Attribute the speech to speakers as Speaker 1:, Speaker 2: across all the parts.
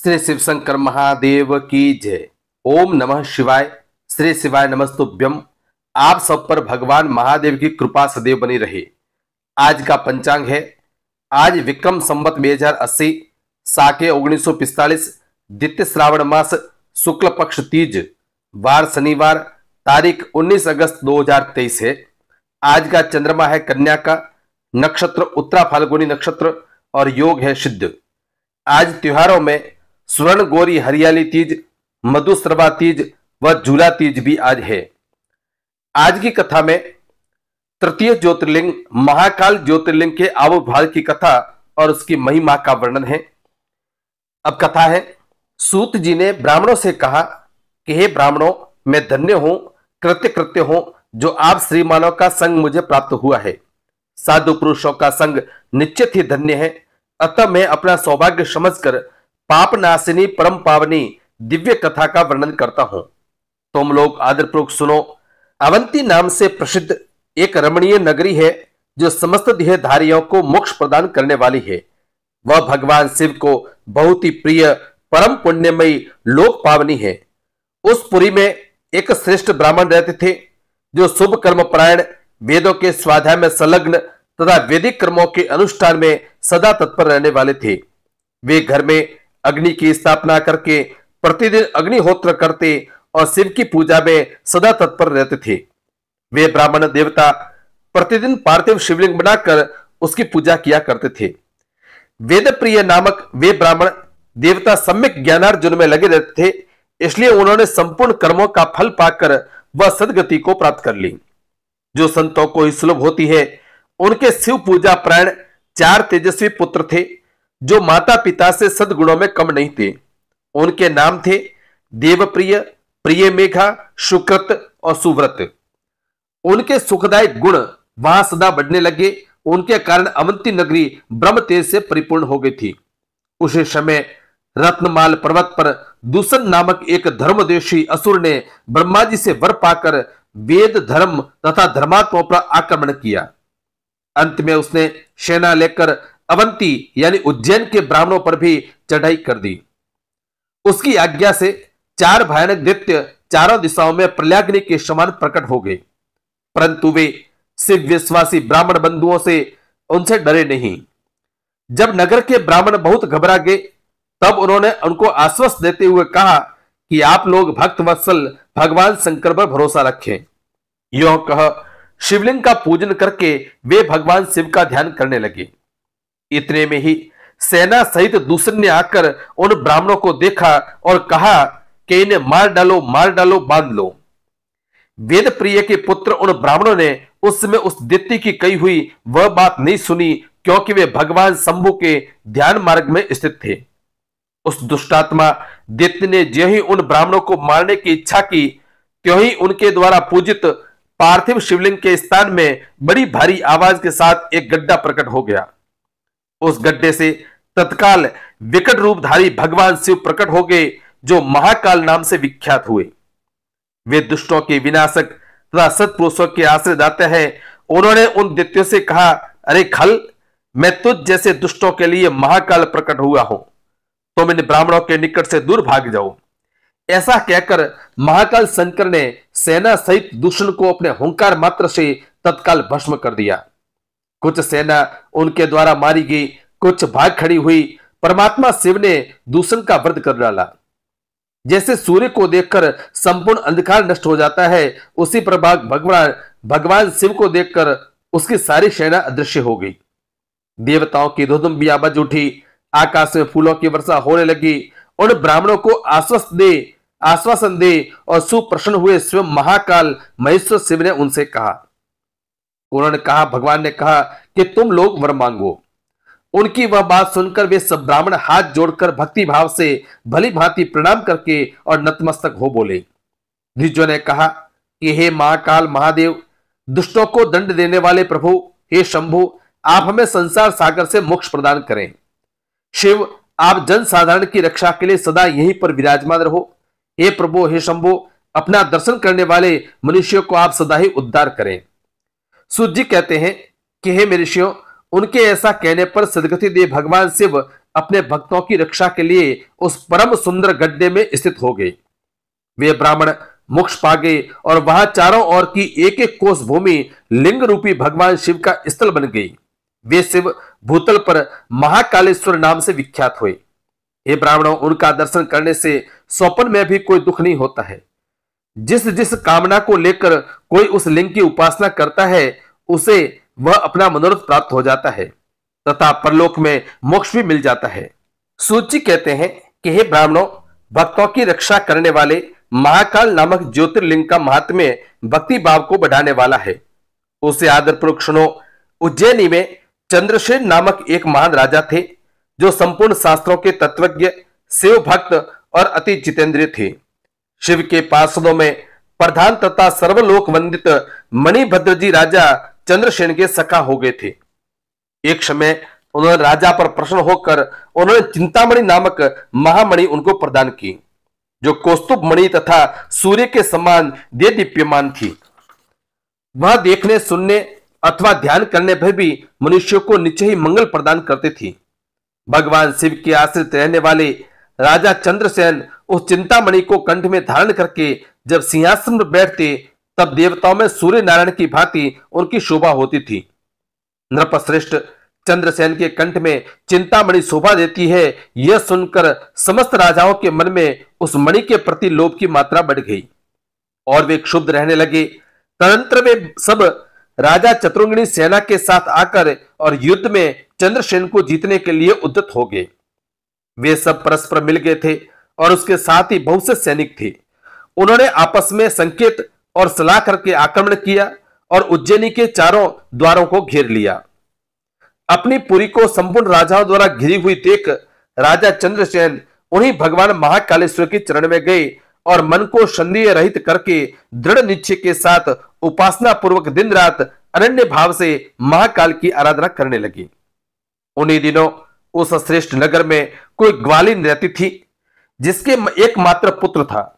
Speaker 1: श्री शिव शंकर महादेव की जय। ओम नमः शिवाय। श्री शिवाय नमस्तुभ्यम। आप सब पर भगवान महादेव की कृपा सदैव बनी रहे। आज का पंचांग है। आज विक्रम संवत 2080 साके 1945 द्वितीय श्रावण मास शुक्ल पक्ष तीज वार शनिवार तारीख 19 अगस्त 2023 है। आज का चंद्रमा है कन्या का, नक्षत्र उत्तरा फाल्गुनी नक्षत्र और योग है सिद्ध। आज त्योहारों में स्वर्ण गौरी हरियाली तीज, मधुश्रवा तीज व झूला तीज भी आज है। आज की कथा में तृतीय ज्योतिर्लिंग महाकाल ज्योतिर्लिंग के आविर्भाव की कथा और उसकी महिमा का वर्णन है। अब कथा है। सूत जी ने ब्राह्मणों से कहा कि हे ब्राह्मणों, मैं धन्य हूं, कृत्य हूं जो आप श्रीमानों का संग मुझे प्राप्त हुआ है। साधु पुरुषों का संग निश्चित ही धन्य है। अतः मैं अपना सौभाग्य समझकर पाप नाशिनी परम पावनी दिव्य कथा का वर्णन करता हूं। तुम लोग आदरपूर्वक सुनो। अवंती नाम से प्रसिद्ध एक रमणीय नगरी है जो समस्त देहधारियों को मोक्ष प्रदान करने वाली है। वह भगवान शिव को बहुत ही प्रिय परम पुण्यमयी लोक पावनी है। उस पुरी में एक श्रेष्ठ ब्राह्मण रहते थे जो शुभ कर्म परायण, वेदों के स्वाध्याय में संलग्न तथा वैदिक कर्मों के अनुष्ठान में सदा तत्पर रहने वाले थे। वे घर में अग्नि की स्थापना करके प्रतिदिन अग्निहोत्र करते और शिव की पूजा में सदा तत्पर रहते थे। वे ब्राह्मण देवता प्रतिदिन पार्थिव शिवलिंग बनाकर उसकी पूजा किया करते थे। वेद प्रिय नामक वे ब्राह्मण देवता सम्यक ज्ञानार्जन में लगे रहते थे, इसलिए उन्होंने संपूर्ण कर्मों का फल पाकर वह सदगति को प्राप्त कर ली जो संतों को ही सुलभ होती है। उनके शिव पूजा प्राण 4 तेजस्वी पुत्र थे जो माता पिता से सद्गुणों में कम नहीं थे। उनके नाम थे देवप्रिय, प्रिय मेघा, सुकृत और सुव्रत। उनके सुखदायक गुण वहां सदा बढ़ने लगे। उनके कारण अवंती नगरी ब्रह्म तेज से परिपूर्ण हो गई थी। उसी समय रत्नमाल पर्वत पर दूषण नामक एक धर्मद्वेषी असुर ने ब्रह्मा जी से वर पाकर वेद धर्म तथा धर्मात्माओं पर आक्रमण किया। अंत में उसने सेना लेकर अवंती यानी उज्जैन के ब्राह्मणों पर भी चढ़ाई कर दी। उसकी आज्ञा से 4 भयानक दैत्य चारों दिशाओं में प्रलयाग्नि के समान प्रकट हो गए, परंतु वे शिव विश्वासी ब्राह्मण बंधुओं से उनसे डरे नहीं। जब नगर के ब्राह्मण बहुत घबरा गए तब उन्होंने उनको आश्वस्त देते हुए कहा कि आप लोग भक्त वत्सल भगवान शंकर पर भरोसा रखें। यों कह शिवलिंग का पूजन करके वे भगवान शिव का ध्यान करने लगे। इतने में ही सेना सहित दूसरे ने आकर उन ब्राह्मणों को देखा और कहा कि इन्हें मार डालो, बांध लो। वेद प्रिय के पुत्र उन ब्राह्मणों ने उस समय उस दैत्य की कही हुई वह बात नहीं सुनी, क्योंकि वे भगवान शंभु के ध्यान मार्ग में स्थित थे। उस दुष्टात्मा दैत्य ने जो ही उन ब्राह्मणों को मारने की इच्छा की, त्यों ही उनके द्वारा पूजित पार्थिव शिवलिंग के स्थान में बड़ी भारी आवाज के साथ एक गड्ढा प्रकट हो गया। उस गड्ढे से तत्काल विकट रूपधारी भगवान शिव प्रकट हो गए जो महाकाल नाम से विख्यात हुए। वे दुष्टों के विनाशक तथा सत्पुरुषों के आश्रय दाते हैं। उन्होंने उन दैत्यों से कहा, अरे खल, मैं तुझ जैसे दुष्टों के लिए महाकाल प्रकट हुआ हूं, तुम इन ब्राह्मणों के निकट से दूर भाग जाओ। ऐसा कहकर महाकाल शंकर ने सेना सहित दूषण को अपने हुंकार मात्र से तत्काल भस्म कर दिया। कुछ सेना उनके द्वारा मारी गई, कुछ भाग खड़ी हुई। परमात्मा शिव ने दूषण का वध कर डाला। जैसे सूर्य को देखकर संपूर्ण अंधकार नष्ट हो जाता है, उसी प्रभाग भगवान शिव को देखकर उसकी सारी सेना अदृश्य हो गई। देवताओं की धुधुम्बी आवाज उठी, आकाश में फूलों की वर्षा होने लगी। उन ब्राह्मणों को आश्वासन दे और सुप्रसन्न हुए स्वयं महाकाल महेश्वर शिव ने उनसे कहा। उन्होंने कहा, भगवान ने कहा कि तुम लोग वर मांगो। उनकी वह बात सुनकर वे सब ब्राह्मण हाथ जोड़कर भक्ति भाव से भली भांति प्रणाम करके और नतमस्तक हो बोले। द्विजों ने कहा कि हे महाकाल महादेव, दुष्टों को दंड देने वाले प्रभु, हे शंभु, आप हमें संसार सागर से मोक्ष प्रदान करें। शिव, आप जन साधारण की रक्षा के लिए सदा यहीं पर विराजमान रहो। हे प्रभु, हे शंभु, अपना दर्शन करने वाले मनुष्यों को आप सदा ही उद्धार करें। सूत जी कहते हैं कि हे ऋषियों, उनके ऐसा कहने पर सदगति दे भगवान शिव अपने भक्तों की रक्षा के लिए उस परम सुंदर गड्ढे में स्थित हो गए। वे ब्राह्मण मोक्ष पा गए और वहां चारों ओर की एक एक कोस भूमि लिंग रूपी भगवान शिव का स्थल बन गई। वे शिव भूतल पर महाकालेश्वर नाम से विख्यात हुए। हे ब्राह्मणों, उनका दर्शन करने से स्वप्न में भी कोई दुख नहीं होता है। जिस जिस कामना को लेकर कोई उस लिंग की उपासना करता है, उसे वह अपना मनोरथ प्राप्त हो जाता है तथा परलोक में मोक्ष भी मिल जाता है। सूची कहते हैं कि हे ब्राह्मणों, भक्तों की रक्षा करने वाले महाकाल नामक ज्योतिर्लिंग का महात्म्य भक्ति भाव को बढ़ाने वाला है। उसे आदरपूर्वक सुनो। उज्जैनी में चंद्रसेन नामक एक महान राजा थे, जो संपूर्ण शास्त्रों के तत्वज्ञ, शिव भक्त और अति जितेंद्रिय थे। शिव के पार्षदों में प्रधान तथा सर्वलोक वंदित मणिभद्र जी राजा चंद्रसेन के सखा हो गए थे। एक समय उन्होंने राजा पर प्रसन्न होकर उन्होंने चिंतामणि नामक महामणि उनको प्रदान की, जो कौस्तुभ मणि तथा सूर्य के समान दे दीप्यमान थी। वह देखने, सुनने अथवा ध्यान करने पर भी मनुष्यों को निश्चय ही मंगल प्रदान करती थी। भगवान शिव के आश्रित रहने वाले राजा चंद्रसेन उस चिंतामणि को कंठ में धारण करके जब सिंहासन पर बैठते, तब देवताओं में सूर्य नारायण की भांति उनकी शोभा होती थी। नृपश्रेष्ठ चंद्रसेन के कंठ में चिंतामणि शोभा देती है, यह सुनकर समस्त राजाओं के मन में उस मणि के प्रति लोभ की मात्रा बढ़ गई और वे क्षुब्ध रहने लगे। तदनंतर वे सब राजा चतुर्ंगिणी सेना के साथ आकर और युद्ध में चंद्रसेन को जीतने के लिए उद्यत हो गए। वे सब परस्पर मिल गए थे और उसके साथ ही बहुत से सैनिक थे। उन्होंने आपस में संकेत और सलाह करके आक्रमण किया और उज्जैनी के चारों द्वारों को घेर लिया। अपनी पुरी को संपूर्ण राजाओं द्वारा घिरी हुई देख राजा चंद्रसेन उन्हीं भगवान महाकालेश्वर के चरण में गए और मन को संदेह रहित करके दृढ़ निश्चय के साथ उपासना पूर्वक दिन रात अनन्य भाव से महाकाल की आराधना करने लगी। उन्हीं दिनों उस श्रेष्ठ नगर में कोई ग्वालिन रहती थी, जिसके एकमात्र पुत्र था।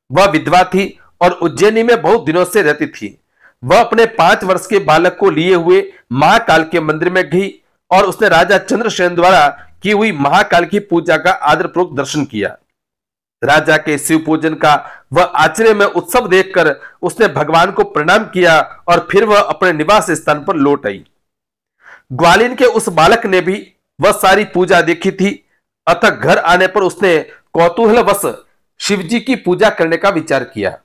Speaker 1: वह विधवा थी और उज्जैनी में बहुत दिनों से रहती थी। वह अपने 5 वर्ष के बालक को लिए हुए महाकाल के मंदिर में गई और उसने राजा चंद्रसेन द्वारा की हुई महाकाल की पूजा का आदरपूर्वक दर्शन किया। राजा के शिव पूजन का वह आश्चर्य में उत्सव देखकर उसने भगवान को प्रणाम किया और फिर वह अपने निवास स्थान पर लौट आई। ग्वालिन के उस बालक ने भी वह सारी पूजा देखी थी, अतः घर आने पर उसने कौतूहलवश शिवजी की पूजा करने का विचार किया।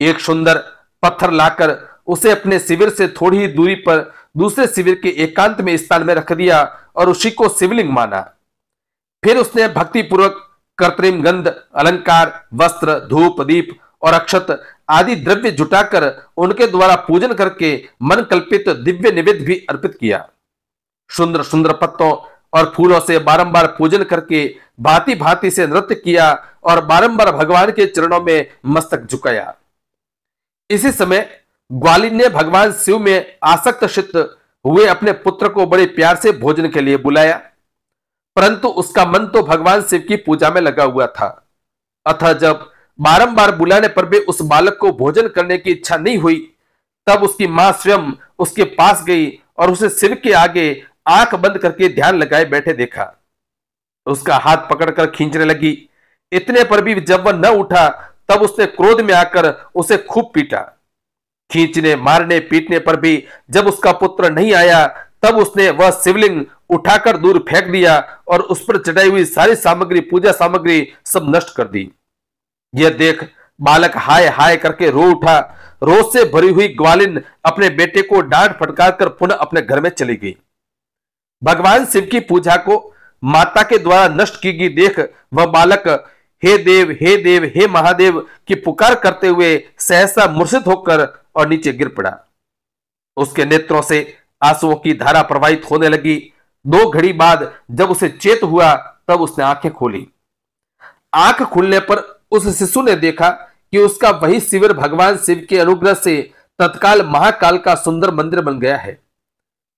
Speaker 1: एक सुंदर पत्थर लाकर उसे अपने शिविर से थोड़ी ही दूरी पर दूसरे शिविर के एकांत में स्थान में रख दिया और उसी को शिवलिंग माना। फिर उसने भक्तिपूर्वक कृत्रिम गंध, अलंकार, वस्त्र, धूप, दीप और अक्षत आदि द्रव्य जुटाकर उनके द्वारा पूजन करके मन कल्पित दिव्य निवेद्य भी अर्पित किया। सुंदर सुंदर पत्तों और फूलों से बारंबार पूजन करके भांति भांति से नृत्य किया और बारंबार भगवान के चरणों में मस्तक झुकाया। इसी समय ग्वालिन ने भगवान शिव में आसक्त चित्त हुए अपने पुत्र को बड़े प्यार से भोजन के लिए बुलाया, परंतु उसका मन तो भगवान शिव की पूजा में लगा हुआ था। अतः जब बारंबार बुलाने पर भी उस बालक को भोजन करने की इच्छा नहीं हुई, तब उसकी मां स्वयं उसके पास गई और उसे शिव के आगे आंख बंद करके ध्यान लगाए बैठे देखा। उसका हाथ पकड़कर खींचने लगी। इतने पर भी जब वह न उठा, तब उसने क्रोध में आकर उसे खूब पीटा। खींचने, मारने, पीटने पर भी जब उसका पुत्र नहीं आया, तब उसने वह शिवलिंग उठाकर दूर फेंक दिया और उस पर चढ़ाई हुई सारी सामग्री, पूजा सामग्री सब नष्ट कर दी। यह देख बालक हाय हाय करके रो उठा। रोष से भरी हुई ग्वालिन अपने बेटे को डांट फटकार कर पुनः अपने घर में चली गई। भगवान शिव की पूजा को माता के द्वारा नष्ट की गई देख वह बालक हे देव, हे देव, हे महादेव की पुकार करते हुए सहसा मूर्छित होकर और नीचे गिर पड़ा। उसके नेत्रों से आंसुओं की धारा प्रवाहित होने लगी। 2 घड़ी बाद जब उसे चेत हुआ, तब उसने आंखें खोली। आंख खुलने पर उस शिशु ने देखा कि उसका वही शिविर भगवान शिव के अनुग्रह से तत्काल महाकाल का सुंदर मंदिर बन गया है।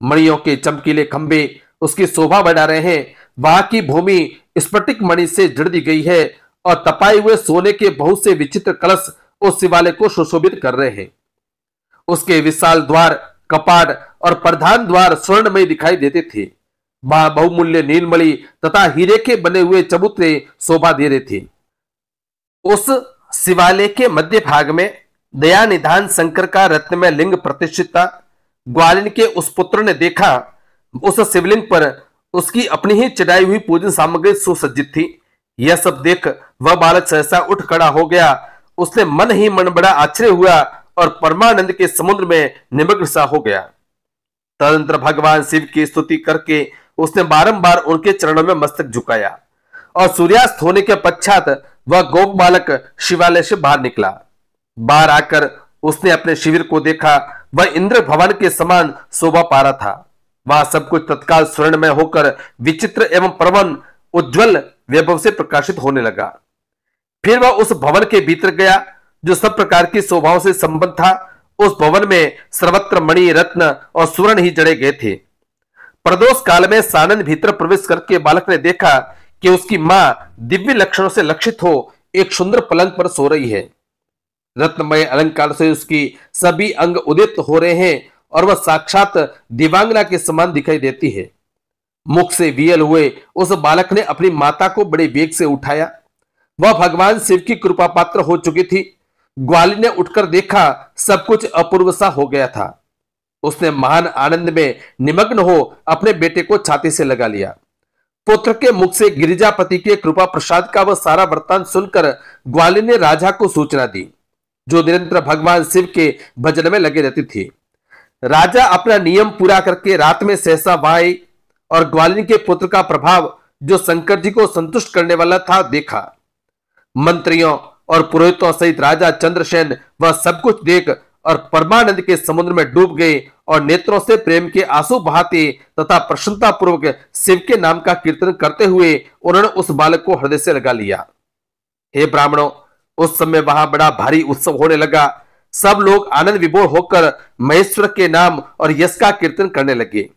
Speaker 1: मणियों के चमकीले खंभे उसकी शोभा बढ़ा रहे हैं। वहां की भूमि स्फटिक मणि से जड़ दी गई है और तपाए हुए सोने के बहुत से विचित्र कलश उस शिवालय को सुशोभित कर रहे हैं। उसके विशाल द्वार, कपाट और प्रधान द्वार स्वर्णमय दिखाई देते थे। वहां बहुमूल्य नीलमणि तथा हीरे के बने हुए चबूतरे शोभा दे रहे थे। उस शिवालय के मध्य भाग में दया निधान शंकर का रत्नमय लिंग प्रतिष्ठित था। ग्वालिन के उस पुत्र ने देखा, उस शिवलिंग पर उसकी अपनी ही चढ़ाई हुई पूजन सामग्री सुसज्जित थी। यह सब देख वह बालक सहसा उठ खड़ा हो गया। उसने मन ही मन बड़ा आश्चर्य हुआ और परमानंद के समुद्र में निमग्न सा हो गया। तदनंतर भगवान शिव की स्तुति करके उसने बारंबार उनके चरणों में मस्तक झुकाया और सूर्यास्त होने के पश्चात वह गोप बालक शिवालय से बाहर निकला। बाहर आकर उसने अपने शिविर को देखा। वह इंद्र भवन के समान शोभा पा रहा था। वह सब कुछ तत्काल स्वर्णमय होकर विचित्र एवं प्रवन उज्ज्वल वैभव से प्रकाशित होने लगा। फिर वह उस भवन के भीतर गया जो सब प्रकार की शोभाओं से संबद्ध था। उस भवन में सर्वत्र मणि रत्न और सुवर्ण ही जड़े गए थे। प्रदोष काल में सानंद भीतर प्रवेश करके बालक ने देखा कि उसकी मां दिव्य लक्षणों से लक्षित हो एक सुंदर पलंग पर सो रही है। रत्नमय अलंकार से उसकी सभी अंग उदित हो रहे हैं और वह साक्षात दिव्यांगना के समान दिखाई देती है। मुख से वियल हुए उस बालक ने अपनी माता को बड़े वेग से उठाया। वह भगवान शिव की कृपा पात्र हो चुकी थी। ग्वालिन ने उठकर देखा, सब कुछ अपूर्व सा हो गया था। उसने महान आनंद में निमग्न हो अपने बेटे को छाती से लगा लिया। पुत्र के मुख से गिरिजापति के कृपा प्रसाद का वह सारा वृत्तांत सुनकर ग्वालिन ने राजा को सूचना दी, जो निरंतर भगवान शिव के भजन में लगे रहती थी। राजा अपना नियम पूरा करके रात में सहसा वहां आई और ग्वालिन के पुत्र का प्रभाव जो शंकर जी को संतुष्ट करने वाला था देखा। मंत्रियों और पुरोहितों सहित राजा चंद्रसेन वह सब कुछ देख और परमानंद के समुद्र में डूब गए और नेत्रों से प्रेम के आंसू बहाते तथा प्रसन्नता पूर्वक शिव के नाम का कीर्तन करते हुए उन्होंने उस बालक को हृदय से लगा लिया। हे ब्राह्मणों, उस समय वहां बड़ा भारी उत्सव होने लगा। सब लोग आनंद विभोर होकर महेश्वर के नाम और यश का कीर्तन करने लगे।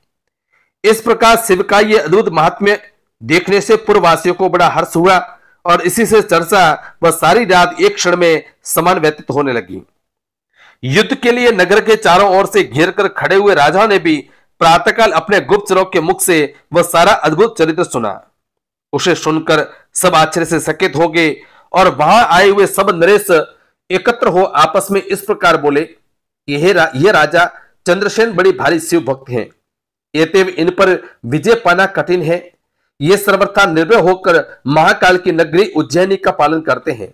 Speaker 1: इस प्रकार शिव का यह अद्भुत महात्म्य देखने से पूर्ववासियों को बड़ा हर्ष हुआ और इसी से चर्चा वह सारी रात एक क्षण में समान व्यतीत होने लगी। युद्ध के लिए नगर के चारों ओर से घेर कर खड़े हुए राजाओं ने भी प्रातःकाल अपने गुप्तचरों के मुख से वह सारा अद्भुत चरित्र सुना। उसे सुनकर सब आश्चर्य से चकित हो गए और वहां आए हुए सब नरेश एकत्र हो आपस में इस प्रकार बोले, ये राजा चंद्रसेन बड़ी भारी शिव भक्त हैं। एतेव इन पर विजय पाना कठिन है। ये सर्वथा निर्भय होकर महाकाल की नगरी उज्जैनी का पालन करते हैं,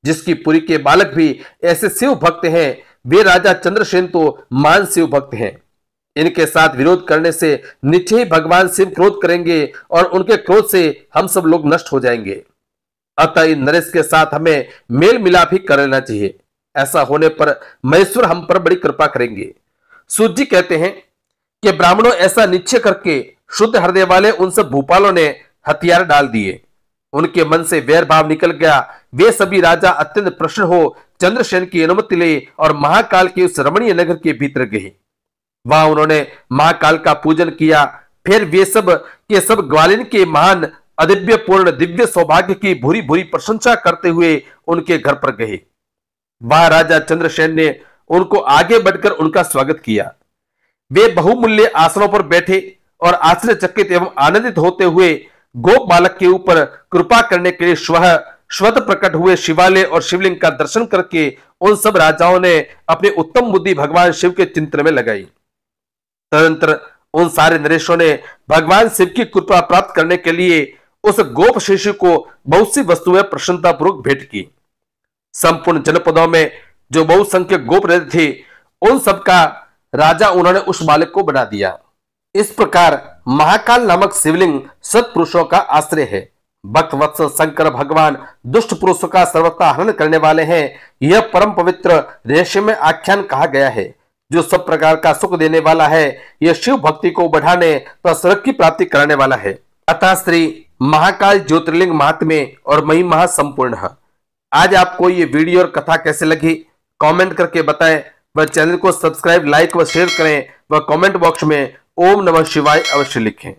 Speaker 1: जिसकी पुरी के बालक भी ऐसे शिव भक्त हैं। वे राजा चंद्रसेन तो महान शिव भक्त हैं। इनके साथ विरोध करने से निश्चय ही भगवान शिव क्रोध करेंगे और उनके क्रोध से हम सब लोग नष्ट हो जाएंगे। अतः इन नरेश के साथ हमें मेल मिलाप ही कर लेना चाहिए। ऐसा होने पर महेश्वर हम पर बड़ी कृपा करेंगे। सूत जी कहते हैं कि ब्राह्मणों ऐसा निश्चय करके शुद्ध हृदय वाले उन सब भूपालों ने हथियार डाल दिए। उनके मन से वैर भाव निकल गया। वे सभी राजा अत्यंत प्रसन्न हो चंद्रसेन की अनुमति ले और महाकाल के उस रमणीय नगर के भीतर गए। वहां उन्होंने महाकाल का पूजन किया। फिर वे सब के सब ग्वालिन के महान अदिव्य पूर्ण दिव्य सौभाग्य की भूरी भूरी प्रशंसा करते हुए उनके घर पर गए। वहां राजा चंद्रसेन ने उनको आगे बढ़कर उनका स्वागत किया। वे बहुमूल्य आसनों पर बैठे और आश्चर्यचकित एवं आनंदित होते हुए गोप बालक के ऊपर कृपा करने के लिए स्वतः प्रकट हुए शिवालय और शिवलिंग का दर्शन करके उन सब राजाओं ने अपनी उत्तम बुद्धि भगवान शिव के चिंतन में लगाई। तदनंतर उन सारे नरेशों ने भगवान शिव की कृपा प्राप्त करने के लिए उस गोप शिशु को बहुत सी वस्तुएं प्रसन्नतापूर्वक भेंट की। संपूर्ण जनपदों में जो बहुसंख्यक गोप रहते थे, उन सबका राजा उन्होंने उस बालक को बना दिया। इस प्रकार महाकाल नामक शिवलिंग सत्पुरुषों का आश्रय है। भक्त वत्सल शंकर भगवान दुष्ट पुरुषों का सर्वथा हनन करने वाले हैं। यह परम पवित्र रहस्य में आख्यान कहा गया है, जो सब प्रकार का सुख देने वाला है। यह शिव भक्ति को बढ़ाने तथा स्वर्ग की प्राप्ति कराने वाला है। अतः श्री महाकाल ज्योतिर्लिंग महात्म्य और महिमा संपूर्ण है। आज आपको ये वीडियो और कथा कैसे लगी कमेंट करके बताएं। वह चैनल को सब्सक्राइब, लाइक व शेयर करें। वह कमेंट बॉक्स में ओम नमः शिवाय अवश्य लिखें।